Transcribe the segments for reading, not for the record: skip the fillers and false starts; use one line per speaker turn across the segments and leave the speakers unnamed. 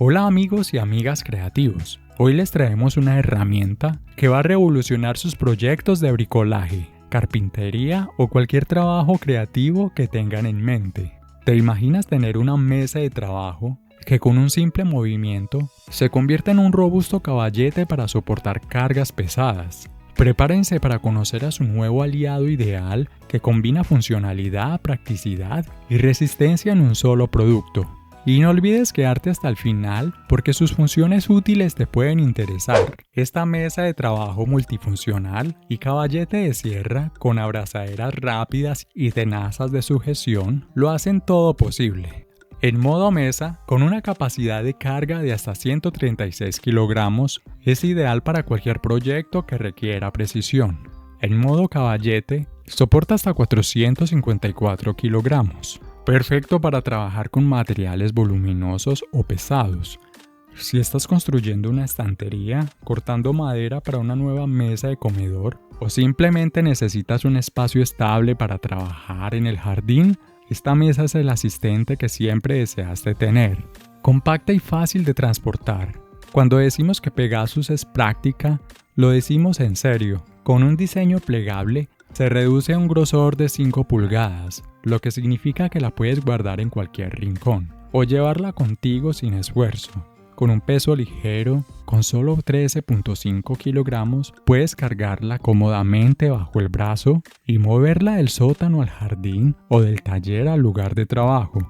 Hola amigos y amigas creativos, hoy les traemos una herramienta que va a revolucionar sus proyectos de bricolaje, carpintería o cualquier trabajo creativo que tengan en mente. ¿Te imaginas tener una mesa de trabajo que con un simple movimiento se convierte en un robusto caballete para soportar cargas pesadas? Prepárense para conocer a su nuevo aliado ideal que combina funcionalidad, practicidad y resistencia en un solo producto. Y no olvides quedarte hasta el final porque sus funciones útiles te pueden interesar. Esta mesa de trabajo multifuncional y caballete de sierra con abrazaderas rápidas y tenazas de sujeción lo hacen todo posible. En modo mesa, con una capacidad de carga de hasta 136 kilogramos, es ideal para cualquier proyecto que requiera precisión. En modo caballete, soporta hasta 454 kilogramos. Perfecto para trabajar con materiales voluminosos o pesados. Si estás construyendo una estantería, cortando madera para una nueva mesa de comedor o simplemente necesitas un espacio estable para trabajar en el jardín, esta mesa es el asistente que siempre deseaste tener. Compacta y fácil de transportar. Cuando decimos que Pegasus es práctica, lo decimos en serio. Con un diseño plegable, se reduce a un grosor de 5 pulgadas, lo que significa que la puedes guardar en cualquier rincón o llevarla contigo sin esfuerzo. Con un peso ligero, con solo 13.5 kilogramos, puedes cargarla cómodamente bajo el brazo y moverla del sótano al jardín o del taller al lugar de trabajo.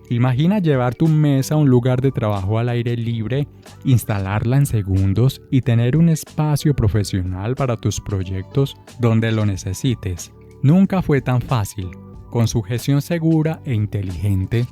Imagina llevar tu mesa a un lugar de trabajo al aire libre, instalarla en segundos y tener un espacio profesional para tus proyectos donde lo necesites. Nunca fue tan fácil. Con sujeción segura e inteligente,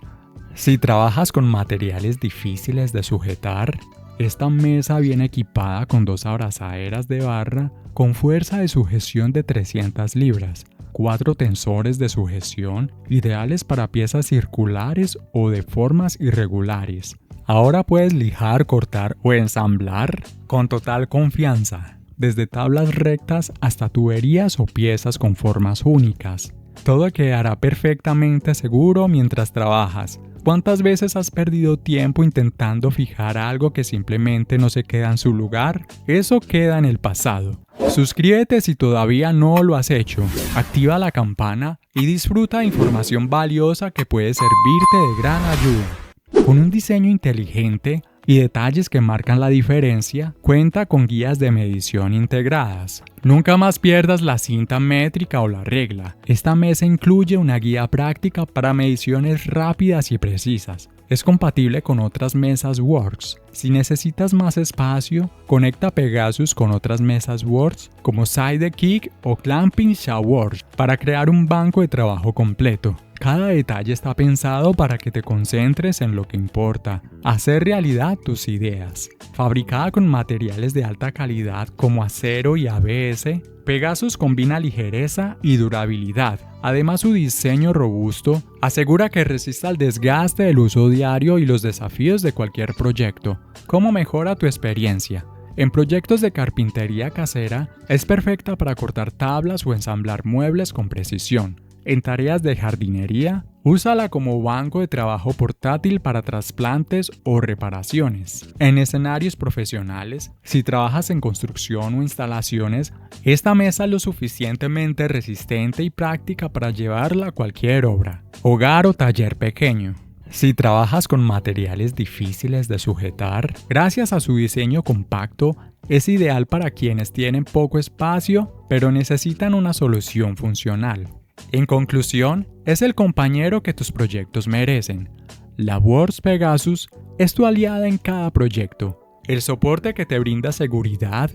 si trabajas con materiales difíciles de sujetar, esta mesa viene equipada con 2 abrazaderas de barra con fuerza de sujeción de 300 libras, 4 tensores de sujeción ideales para piezas circulares o de formas irregulares. Ahora puedes lijar, cortar o ensamblar con total confianza, desde tablas rectas hasta tuberías o piezas con formas únicas. Todo quedará perfectamente seguro mientras trabajas. ¿Cuántas veces has perdido tiempo intentando fijar algo que simplemente no se queda en su lugar? Eso queda en el pasado. Suscríbete si todavía no lo has hecho, activa la campana y disfruta de información valiosa que puede servirte de gran ayuda. Con un diseño inteligente y detalles que marcan la diferencia, cuenta con guías de medición integradas. Nunca más pierdas la cinta métrica o la regla. Esta mesa incluye una guía práctica para mediciones rápidas y precisas. Es compatible con otras mesas Works. Si necesitas más espacio, conecta Pegasus con otras mesas Works como Sidekick o Clamping Showers para crear un banco de trabajo completo. Cada detalle está pensado para que te concentres en lo que importa, hacer realidad tus ideas. Fabricada con materiales de alta calidad como acero y ABS, Pegasus combina ligereza y durabilidad. Además, su diseño robusto asegura que resista al desgaste del uso diario y los desafíos de cualquier proyecto. ¿Cómo mejora tu experiencia? En proyectos de carpintería casera, es perfecta para cortar tablas o ensamblar muebles con precisión. En tareas de jardinería, úsala como banco de trabajo portátil para trasplantes o reparaciones. En escenarios profesionales, si trabajas en construcción o instalaciones, esta mesa es lo suficientemente resistente y práctica para llevarla a cualquier obra, hogar o taller pequeño. Si trabajas con materiales difíciles de sujetar, gracias a su diseño compacto, es ideal para quienes tienen poco espacio, pero necesitan una solución funcional. En conclusión, es el compañero que tus proyectos merecen. La Works Pegasus es tu aliada en cada proyecto, el soporte que te brinda seguridad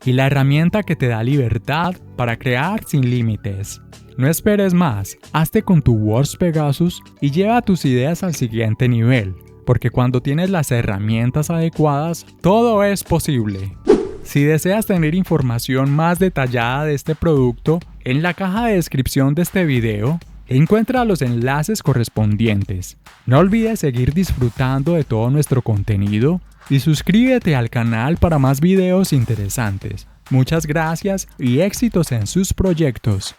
y la herramienta que te da libertad para crear sin límites. No esperes más, hazte con tu Works Pegasus y lleva tus ideas al siguiente nivel, porque cuando tienes las herramientas adecuadas, todo es posible. Si deseas tener información más detallada de este producto, en la caja de descripción de este video, encuentra los enlaces correspondientes. No olvides seguir disfrutando de todo nuestro contenido y suscríbete al canal para más videos interesantes. Muchas gracias y éxitos en sus proyectos.